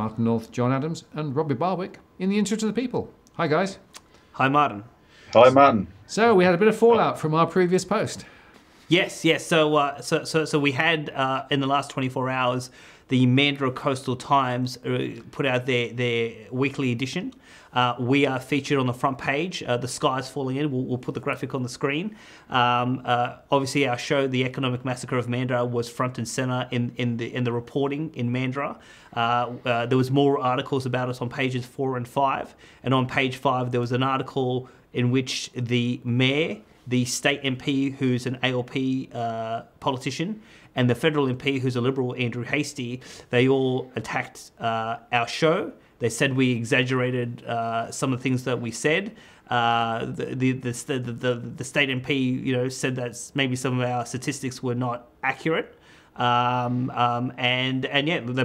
Martin North, John Adams, and Robbie Barwick in the interest of the people. Hi, guys. Hi, Martin. Hi, Martin. So we had a bit of fallout from our previous post. Yes. So we had in the last 24 hours, the Mandurah Coastal Times put out their weekly edition. We are featured on the front page. The sky's falling in. We'll put the graphic on the screen. Obviously, our show, The Economic Massacre of Mandurah, was front and center in the reporting in Mandurah. There was more articles about us on pages 4 and 5. And on page 5, there was an article in which the mayor, the state MP, who's an ALP politician, and the federal MP, who's a Liberal, Andrew Hastie, they all attacked our show. They said we exaggerated some of the things that we said. The state MP, said that maybe some of our statistics were not accurate. They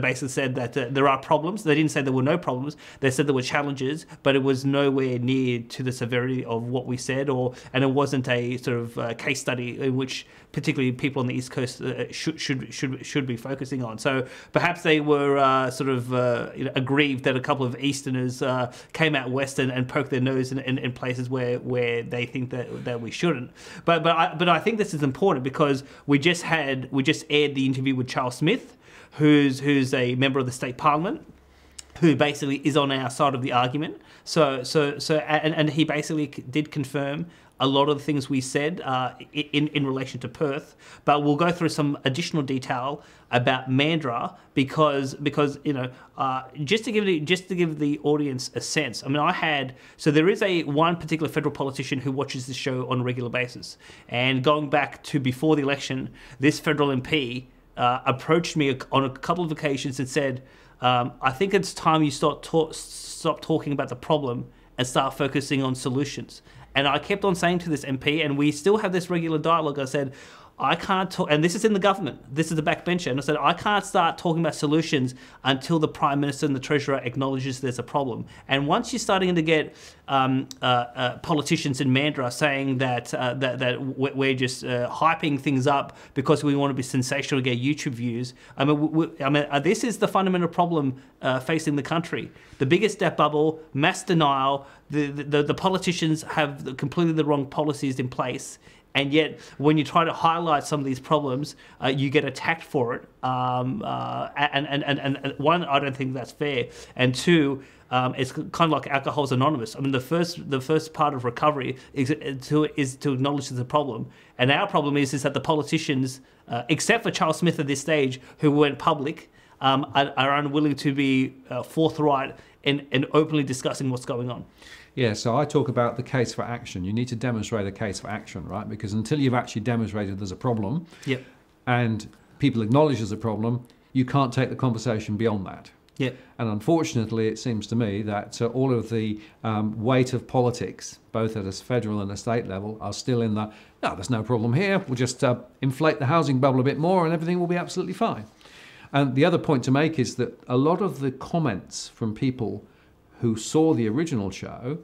basically said that there are problems. They didn't say there were no problems. They said there were challenges, but it was nowhere near to the severity of what we said, and it wasn't a sort of case study in which particularly people on the East Coast should be focusing on. So perhaps they were aggrieved that a couple of Easterners came out west and poked their nose in places where they think that we shouldn't. But I think this is important because we just aired the interview with Charles Smith, who's a member of the state parliament, who basically is on our side of the argument. So he basically did confirm a lot of the things we said in relation to Perth, but we'll go through some additional detail about Mandurah because just to give the audience a sense. I mean, there is one particular federal politician who watches this show on a regular basis, and going back to before the election, this federal MP approached me on a couple of occasions and said, I think it's time you stop talking about the problem and start focusing on solutions. And I kept on saying to this MP, and we still have this regular dialogue, I said, I can't talk, and this is in the government, this is the backbencher, and I said, I can't start talking about solutions until the Prime Minister and the Treasurer acknowledges there's a problem. And once you're starting to get politicians in Mandurah saying that we're just hyping things up because we want to be sensational to get YouTube views, this is the fundamental problem facing the country. The biggest debt bubble, mass denial, the politicians have completely the wrong policies in place. And yet, when you try to highlight some of these problems, you get attacked for it. And one, I don't think that's fair. And two, it's kind of like Alcohol's Anonymous. I mean, the first part of recovery is to acknowledge there's a problem. And our problem is that the politicians, except for Charles Smith at this stage, who went public, are unwilling to be forthright and openly discussing what's going on. Yeah, so I talk about the case for action. You need to demonstrate a case for action, right? Because until you've actually demonstrated there's a problem, yep, and people acknowledge there's a problem, you can't take the conversation beyond that. Yeah. And unfortunately, it seems to me that all of the weight of politics, both at a federal and a state level, are still in the, no, there's no problem here, we'll just inflate the housing bubble a bit more and everything will be absolutely fine. And the other point to make is that a lot of the comments from people who saw the original show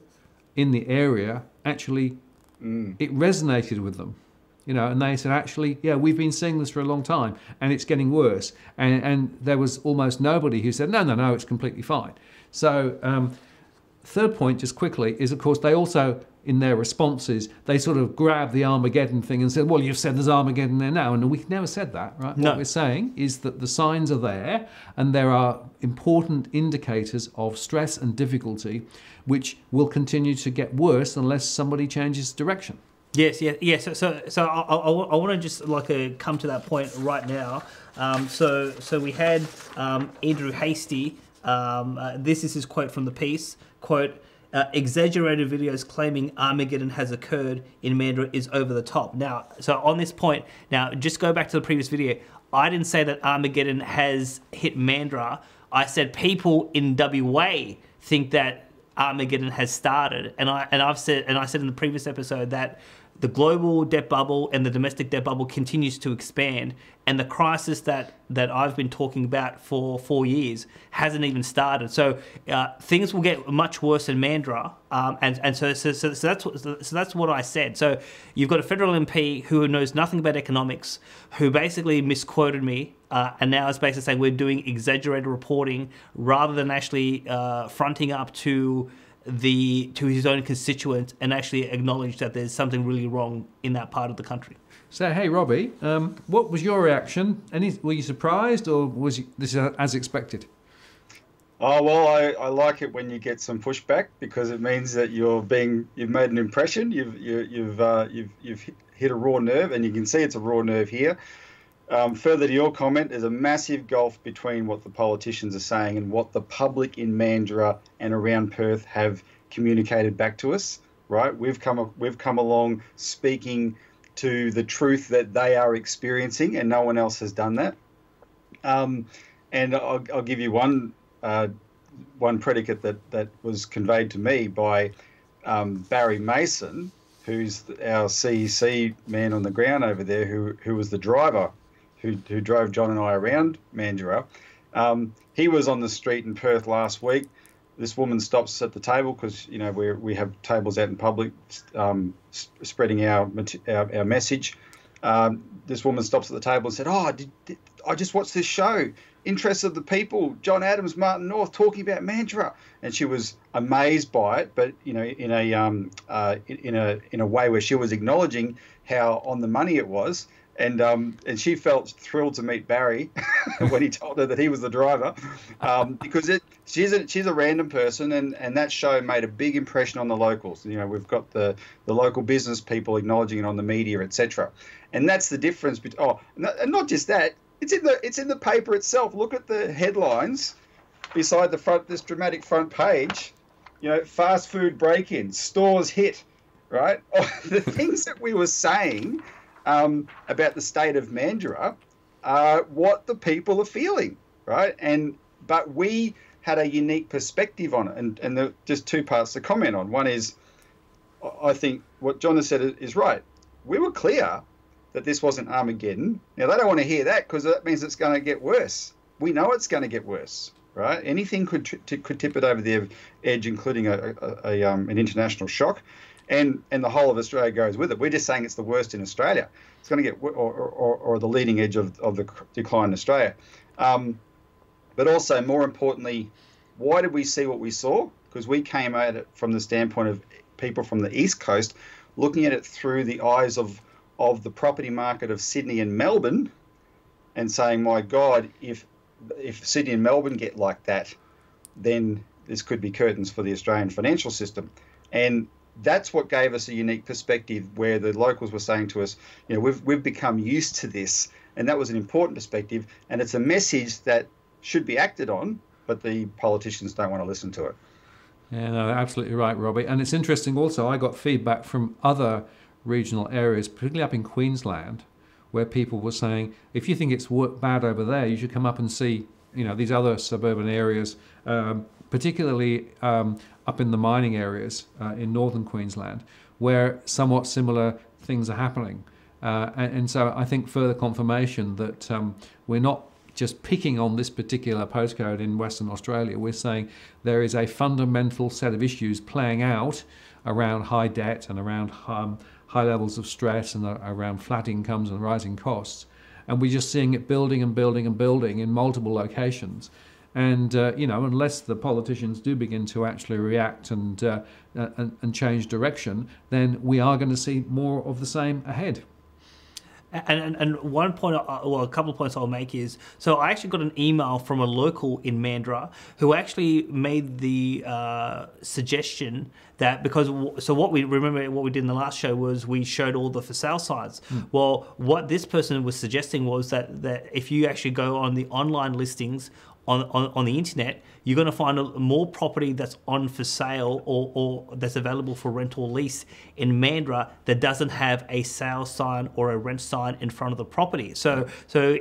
in the area, actually, it resonated with them. And they said, actually, yeah, we've been seeing this for a long time and it's getting worse. And there was almost nobody who said, no, it's completely fine. So third point, just quickly, is, of course, they also, in their responses, they sort of grabbed the Armageddon thing and said, well, you've said there's Armageddon there now. And we never said that, right? No. What we're saying is that the signs are there and there are important indicators of stress and difficulty which will continue to get worse unless somebody changes direction. Yes. So I want to just come to that point right now. So we had Andrew Hastie. This is his quote from the piece. Quote, exaggerated videos claiming Armageddon has occurred in Mandurah is over the top. Now, so on this point, now just go back to the previous video. I didn't say that Armageddon has hit Mandurah. I said people in WA think that Armageddon has started, and I said in the previous episode that the global debt bubble and the domestic debt bubble continues to expand, and the crisis that I've been talking about for 4 years hasn't even started. So things will get much worse in Mandurah, and so that's what I said. So you've got a federal MP who knows nothing about economics, who basically misquoted me, and now is basically saying we're doing exaggerated reporting rather than actually fronting up to his own constituents and actually acknowledge that there's something really wrong in that part of the country. So, hey, Robbie, what was your reaction? Were you surprised, or was this as expected? Oh, well, I like it when you get some pushback, because it means that you've made an impression. You've hit a raw nerve, and you can see it's a raw nerve here. Further to your comment, there's a massive gulf between what the politicians are saying and what the public in Mandurah and around Perth have communicated back to us. Right, we've come along speaking to the truth that they are experiencing, and no one else has done that. And I'll give you one predicate that was conveyed to me by Barry Mason, who's our CEC man on the ground over there, who was the driver who drove John and I around Mandurah. He was on the street in Perth last week. This woman stops at the table, because we have tables out in public spreading our message. This woman stops at the table and said, "Oh, I just watched this show, Interests of the People, John Adams, Martin North, talking about Mandurah," and she was amazed by it, but in a way where she was acknowledging how on the money it was. And she felt thrilled to meet Barry when he told her that he was the driver, because she's a random person, and that show made a big impression on the locals. We've got the local business people acknowledging it on the media, etc. And that's the difference. And not just that, it's in the paper itself. Look at the headlines beside the front, this dramatic front page. Fast food break-ins, stores hit, right? The things that we were saying about the state of Mandurah are what the people are feeling, right? But we had a unique perspective on it, and there are just two parts to comment on. One is, I think what John has said is right. We were clear that this wasn't Armageddon. Now, they don't want to hear that, because that means it's going to get worse. We know it's going to get worse, right? Anything could tip it over the edge, including an international shock. And the whole of Australia goes with it. We're just saying it's the worst in Australia. It's going to get, or the leading edge of the decline in Australia. But also, more importantly, why did we see what we saw? Because we came at it from the standpoint of people from the East Coast, looking at it through the eyes of the property market of Sydney and Melbourne, and saying, my God, if Sydney and Melbourne get like that, then this could be curtains for the Australian financial system. And that's what gave us a unique perspective, where the locals were saying to us, we've become used to this, and that was an important perspective, and it's a message that should be acted on, but the politicians don't want to listen to it. Yeah, no, absolutely right, Robbie. And it's interesting also, I got feedback from other regional areas, particularly up in Queensland, where people were saying, if you think it's bad over there, you should come up and see these other suburban areas, particularly up in the mining areas in northern Queensland, where somewhat similar things are happening. And so I think further confirmation that we're not just picking on this particular postcode in Western Australia. We're saying there is a fundamental set of issues playing out around high debt and around high levels of stress and around flat incomes and rising costs. And we're just seeing it building and building and building in multiple locations. And unless the politicians do begin to actually react and change direction, then we are going to see more of the same ahead. And one point, a couple of points I'll make is, so I actually got an email from a local in Mandurah who actually made the suggestion that what we did in the last show was we showed all the for sale signs. Well, what this person was suggesting was that if you actually go on the online listings on the internet, you're going to find more property that's on for sale or that's available for rent or lease in Mandurah that doesn't have a sale sign or a rent sign in front of the property. So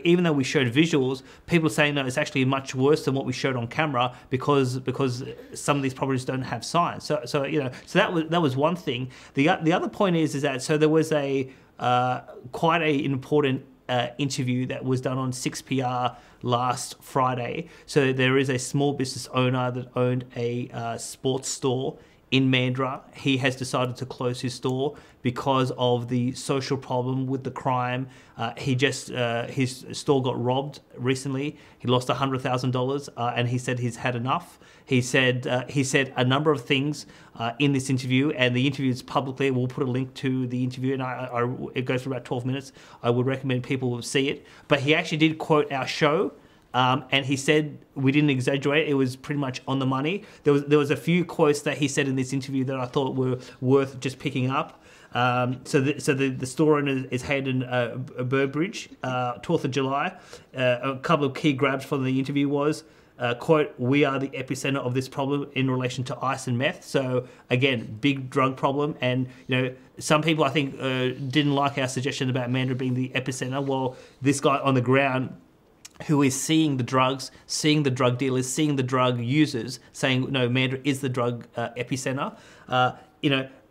even though we showed visuals, people are saying no, it's actually much worse than what we showed on camera because some of these properties don't have signs. So that was one thing. The other point is that there was a quite an important interview that was done on 6PR last Friday. So there is a small business owner that owned a sports store in Mandurah. He has decided to close his store because of the social problem with the crime. His store got robbed recently. He lost $100,000, and he said he's had enough. He said a number of things in this interview, and the interview is publicly. We'll put a link to the interview, and it goes for about 12 minutes. I would recommend people see it. But he actually did quote our show. And he said we didn't exaggerate; it was pretty much on the money. There was a few quotes that he said in this interview that I thought were worth just picking up. So the store owner is Hayden Burbridge, 12th of July. A couple of key grabs from the interview was, quote, "We are the epicenter of this problem in relation to ice and meth." So again, big drug problem, and some people I think didn't like our suggestion about Mandurah being the epicenter. Well, this guy on the ground, who is seeing the drugs, seeing the drug dealers, seeing the drug users, saying, no, Mandurah is the drug epicenter.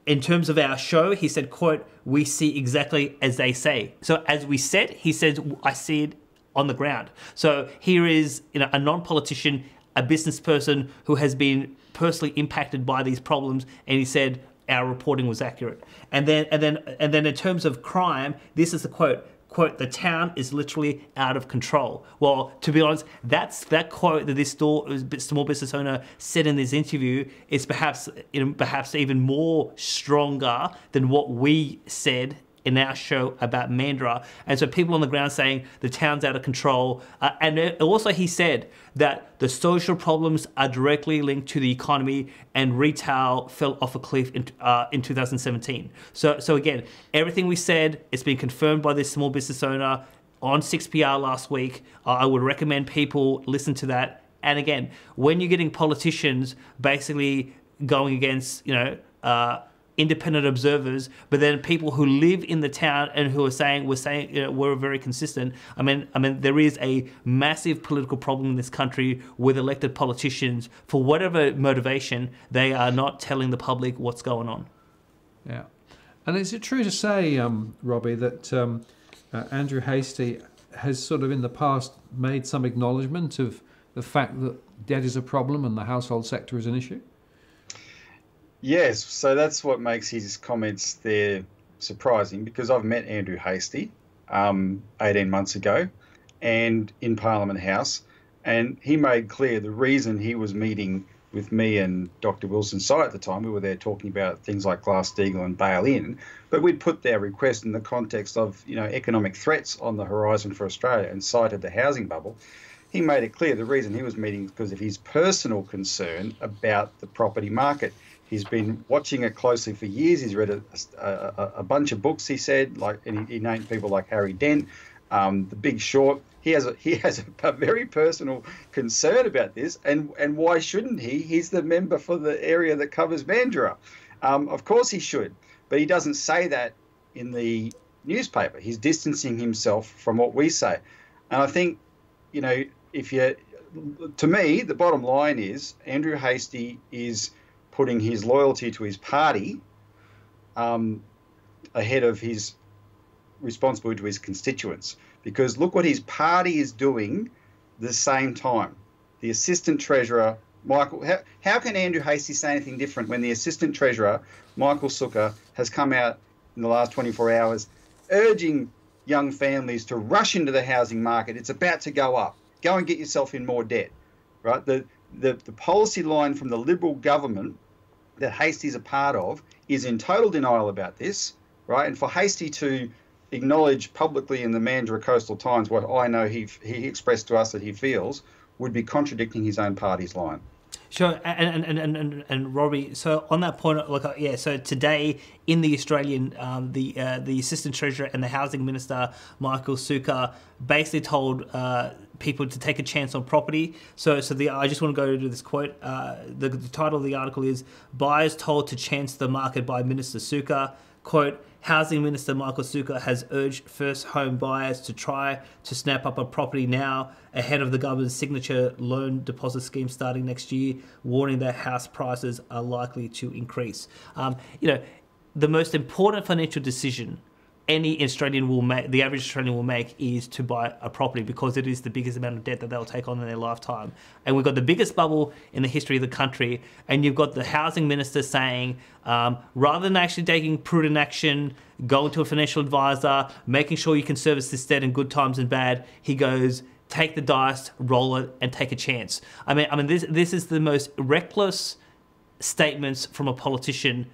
In terms of our show, he said, quote, "We see exactly as they say." So as we said, he says, I see it on the ground. So here is a non-politician, a business person who has been personally impacted by these problems, and he said our reporting was accurate. And then in terms of crime, this is the quote. Quote, "The town is literally out of control." Well, to be honest, that quote that this small business owner said in this interview is perhaps even more stronger than what we said in our show about Mandurah. And so people on the ground saying the town's out of control. And also he said that the social problems are directly linked to the economy, and retail fell off a cliff in 2017. So again, everything we said, it's been confirmed by this small business owner on 6PR last week. I would recommend people listen to that. And again, when you're getting politicians basically going against, independent observers, but then people who live in the town and who we're very consistent. I mean, there is a massive political problem in this country with elected politicians. For whatever motivation, they are not telling the public what's going on. Yeah, and is it true to say, Robbie, that Andrew Hastie has sort of in the past made some acknowledgement of the fact that debt is a problem and the household sector is an issue? Yes, so that's what makes his comments there surprising, because I've met Andrew Hastie 18 months ago and in Parliament House, and he made clear the reason he was meeting with me and Dr. Wilson Sy at the time. We were there talking about things like Glass-Steagall and bail-in, but we'd put their request in the context of economic threats on the horizon for Australia and cited the housing bubble. He made it clear the reason he was meeting is because of his personal concern about the property market. He's been watching it closely for years. He's read a bunch of books, he said, and he named people like Harry Dent, The Big Short. He has a very personal concern about this, and why shouldn't he? He's the member for the area that covers Mandurah. Of course he should, but he doesn't say that in the newspaper. He's distancing himself from what we say. And I think, to me, the bottom line is Andrew Hastie is putting his loyalty to his party ahead of his responsibility to his constituents. Because look what his party is doing the same time. The Assistant Treasurer, Michael, how can Andrew Hastie say anything different when the Assistant Treasurer, Michael Sukkar, has come out in the last 24 hours urging young families to rush into the housing market? It's about to go up. Go and get yourself in more debt, right? The policy line from the Liberal government that Hastie's a part of is in total denial about this, right? And for Hastie to acknowledge publicly in the Mandurah Coastal Times what I know he expressed to us that he feels would be contradicting his own party's line. Sure, and Robbie. So on that point, like so today in the Australian, the Assistant Treasurer and the Housing Minister Michael Sukkar basically told people to take a chance on property. So I just want to go to this quote. The title of the article is "Buyers Told to Chance the Market by Minister Sukkar." Quote, Housing Minister Michael Sukkar has urged first home buyers to try to snap up a property now ahead of the government's signature loan deposit scheme starting next year, warning that house prices are likely to increase. The most important financial decision any Australian will make, the average Australian will make, is to buy a property, because it is the biggest amount of debt that they'll take on in their lifetime. And we've got the biggest bubble in the history of the country, and you've got the housing minister saying, rather than actually taking prudent action, going to a financial advisor, making sure you can service this debt in good times and bad, he goes, take the dice, roll it, and take a chance. I mean, this is the most reckless statements from a politician,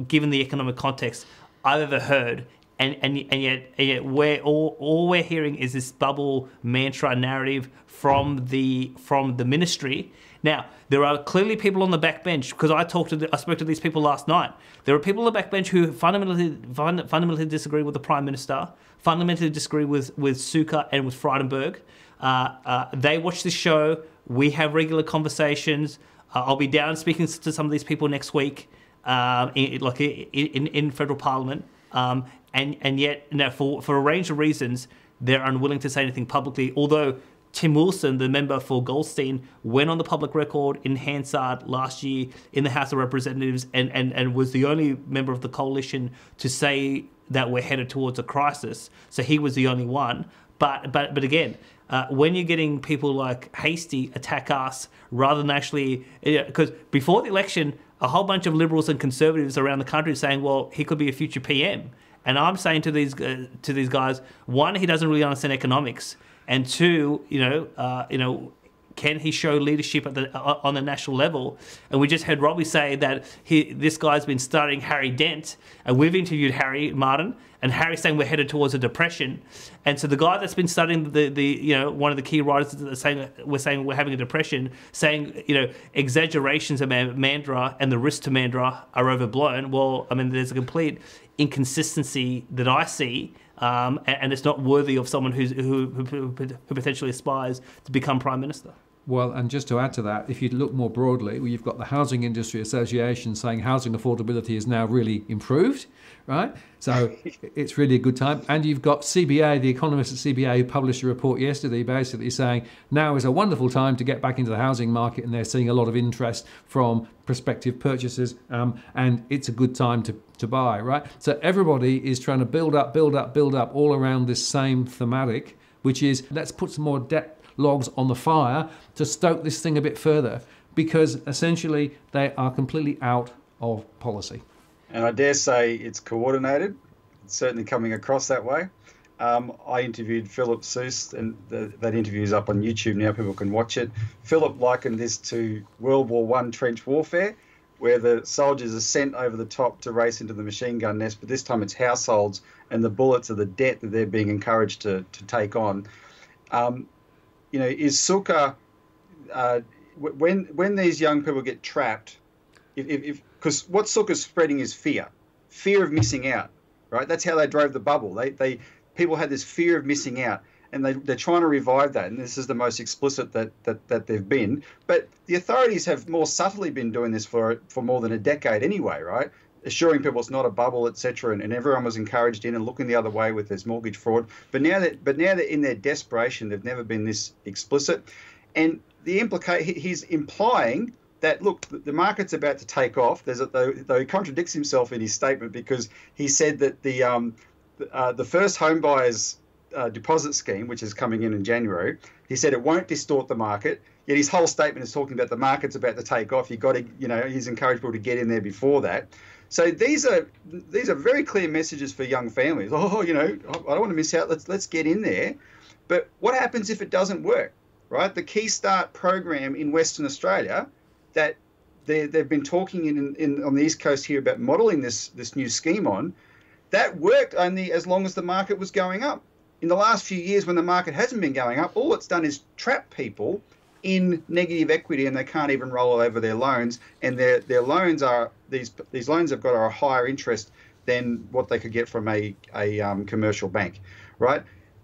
given the economic context, I've ever heard. And yet all we're hearing is this bubble mantra narrative from the ministry. Now, there are clearly people on the backbench, because I spoke to these people last night. There are people on the backbench who fundamentally disagree with the Prime Minister, fundamentally disagree with Sukkar and with Frydenberg. They watch this show. We have regular conversations. I'll be down speaking to some of these people next week, in federal Parliament. And yet, for a range of reasons, they're unwilling to say anything publicly. Although Tim Wilson, the member for Goldstein, went on the public record in Hansard last year in the House of Representatives and was the only member of the coalition to say that we're headed towards a crisis. So he was the only one. But again, when you're getting people like Hastie attack us rather than actually, because before the election, a whole bunch of Liberals and Conservatives around the country saying, well, he could be a future PM. And I'm saying to these guys, one, he doesn't really understand economics, and two, can he show leadership on the national level? And we just heard Robbie say that this guy's been studying Harry Dent, and we've interviewed Harry Martin, and Harry's saying we're headed towards a depression. And so the guy that's been studying one of the key writers saying we're having a depression, saying exaggerations about Mandurah and the risk to Mandurah are overblown. Well, I mean, there's a complete inconsistency that I see, and it's not worthy of someone who potentially aspires to become Prime Minister. Well, and just to add to that, if you look more broadly, you've got the Housing Industry Association saying housing affordability is now really improved, right? So it's really a good time. And you've got CBA, the economists at CBA, who published a report yesterday basically saying now is a wonderful time to get back into the housing market, and they're seeing a lot of interest from prospective purchasers, and it's a good time to buy, right? So everybody is trying to build up all around this same thematic, which is let's put some more debt logs on the fire to stoke this thing a bit further, because essentially they are completely out of policy. And I dare say it's coordinated. It's certainly coming across that way. I interviewed Philip Seuss, and that interview is up on YouTube now. People can watch it. Philip likened this to World War I trench warfare, where the soldiers are sent over the top to race into the machine gun nest, but this time it's households, and the bullets are the debt that they're being encouraged to take on. Is Sukkar, when these young people get trapped, because what Sukkar's spreading is fear of missing out, right? That's how they drove the bubble. People had this fear of missing out, and they're trying to revive that. And this is the most explicit that they've been. But the authorities have more subtly been doing this for more than a decade anyway, right? Assuring people it's not a bubble, etc., and everyone was encouraged in and looking the other way with this mortgage fraud. But now that in their desperation, they've never been this explicit. And he's implying that, look, the market's about to take off. Though he contradicts himself in his statement, because he said that the first home buyers deposit scheme, which is coming in January, he said it won't distort the market. Yet his whole statement is talking about the market's about to take off. He's encouraged people to get in there before that. So these are very clear messages for young families. I don't want to miss out. Let's get in there. But what happens if it doesn't work, right? The Key Start program in Western Australia, that they've been talking on the East Coast here about modelling this new scheme on, that worked only as long as the market was going up. In the last few years, when the market hasn't been going up, all it's done is trap people in negative equity, and they can't even roll over their loans, and their loans are these loans they've got are a higher interest than what they could get from a commercial bank, right?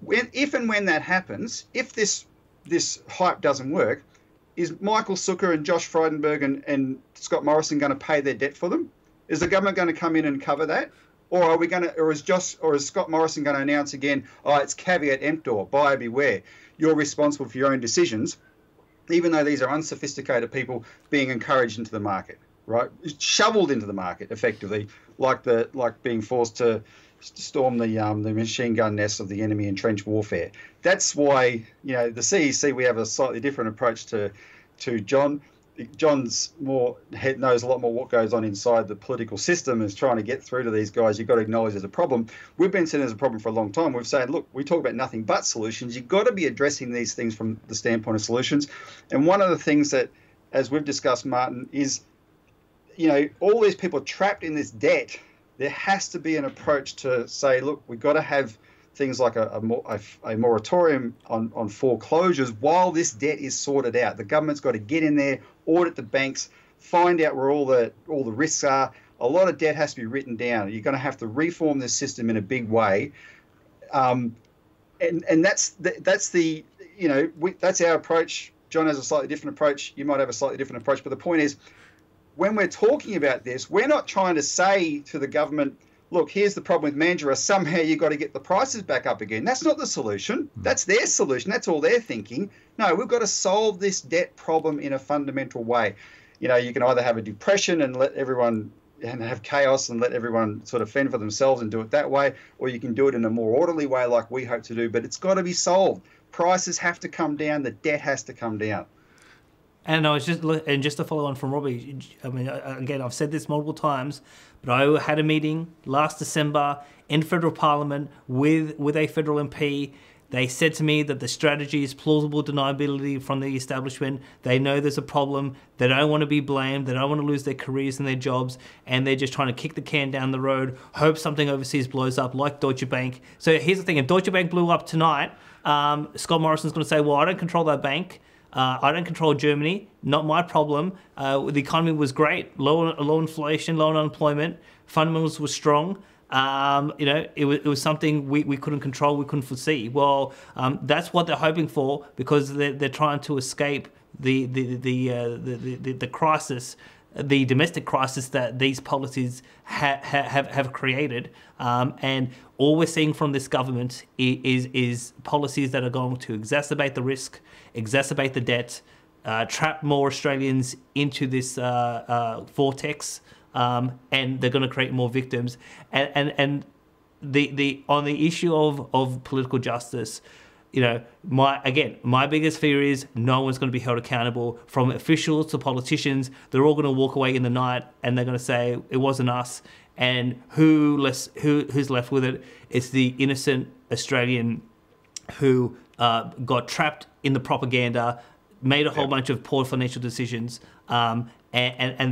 If and when that happens, if this hype doesn't work, is Michael Zucker and Josh Frydenberg and Scott Morrison going to pay their debt for them? Is the government going to come in and cover that? Or is Scott Morrison going to announce again, oh, it's caveat emptor, buyer beware. You're responsible for your own decisions, even though these are unsophisticated people being encouraged into the market, right? Shoveled into the market effectively, like being forced to storm the machine gun nests of the enemy in trench warfare. That's why, the CEC, we have a slightly different approach to John. John's knows a lot more what goes on inside the political system, is trying to get through to these guys. You've got to acknowledge there's a problem. We've been seen as a problem for a long time. We've said, look, we talk about nothing but solutions. You've got to be addressing these things from the standpoint of solutions. And one of the things that, as we've discussed, Martin, is, all these people trapped in this debt. There has to be an approach to say, look, we've got to have things like a moratorium on foreclosures while this debt is sorted out. The government's got to get in there, audit the banks, find out where all the risks are. A lot of debt has to be written down. You're going to have to reform this system in a big way, and that's our approach. John has a slightly different approach. You might have a slightly different approach, but the point is, when we're talking about this, we're not trying to say to the government, look, here's the problem with Mandurah, somehow you've got to get the prices back up again. That's not the solution. That's their solution. That's all they're thinking. No, we've got to solve this debt problem in a fundamental way. You can either have a depression and let everyone and have chaos and let everyone sort of fend for themselves and do it that way, or you can do it in a more orderly way like we hope to do, but it's got to be solved. Prices have to come down. The debt has to come down. And just to follow on from Robbie, I mean, again, I've said this multiple times, but I had a meeting last December in federal parliament with a federal MP. They said to me that the strategy is plausible deniability from the establishment. They know there's a problem. They don't want to be blamed. They don't want to lose their careers and their jobs. And they're just trying to kick the can down the road, hope something overseas blows up like Deutsche Bank. So here's the thing. If Deutsche Bank blew up tonight, Scott Morrison's going to say, well, I don't control that bank. I don't control Germany. Not my problem. The economy was great. Low inflation, low unemployment. Fundamentals were strong. It was something we couldn't control, we couldn't foresee. Well, that's what they're hoping for, because they're trying to escape the crisis, the domestic crisis that these policies have created. And all we're seeing from this government is policies that are going to exacerbate the risk, exacerbate the debt, trap more Australians into this vortex. And they're going to create more victims. And the on the issue of political justice, my biggest fear is no one's going to be held accountable, from officials to politicians. They're all going to walk away in the night and they're going to say it wasn't us. And who's left with it? It's the innocent Australian who got trapped in the propaganda, made a whole bunch of poor financial decisions, and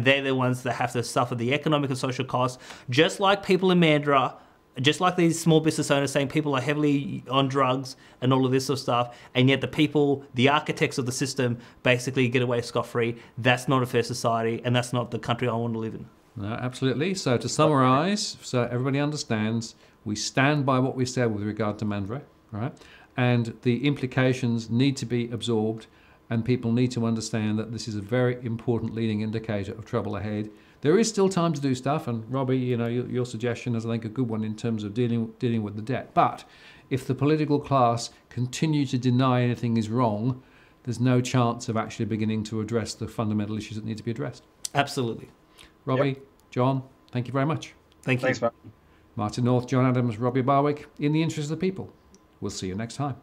they're the ones that have to suffer the economic and social costs, just like people in Mandurah, just like these small business owners saying people are heavily on drugs and all of this sort of stuff, and yet the architects of the system basically get away scot-free. That's not a fair society, and that's not the country I want to live in. No, absolutely. So to summarise, so everybody understands, we stand by what we said with regard to Mandurah, right? And the implications need to be absorbed, and people need to understand that this is a very important leading indicator of trouble ahead. There is still time to do stuff, and Robbie, your suggestion is, I think, a good one in terms of dealing with the debt. But if the political class continue to deny anything is wrong, there's no chance of actually beginning to address the fundamental issues that need to be addressed. Absolutely. Robbie, John, thank you very much. Thank you. Thanks, Martin. Martin North, John Adams, Robbie Barwick, in the interest of the people. We'll see you next time.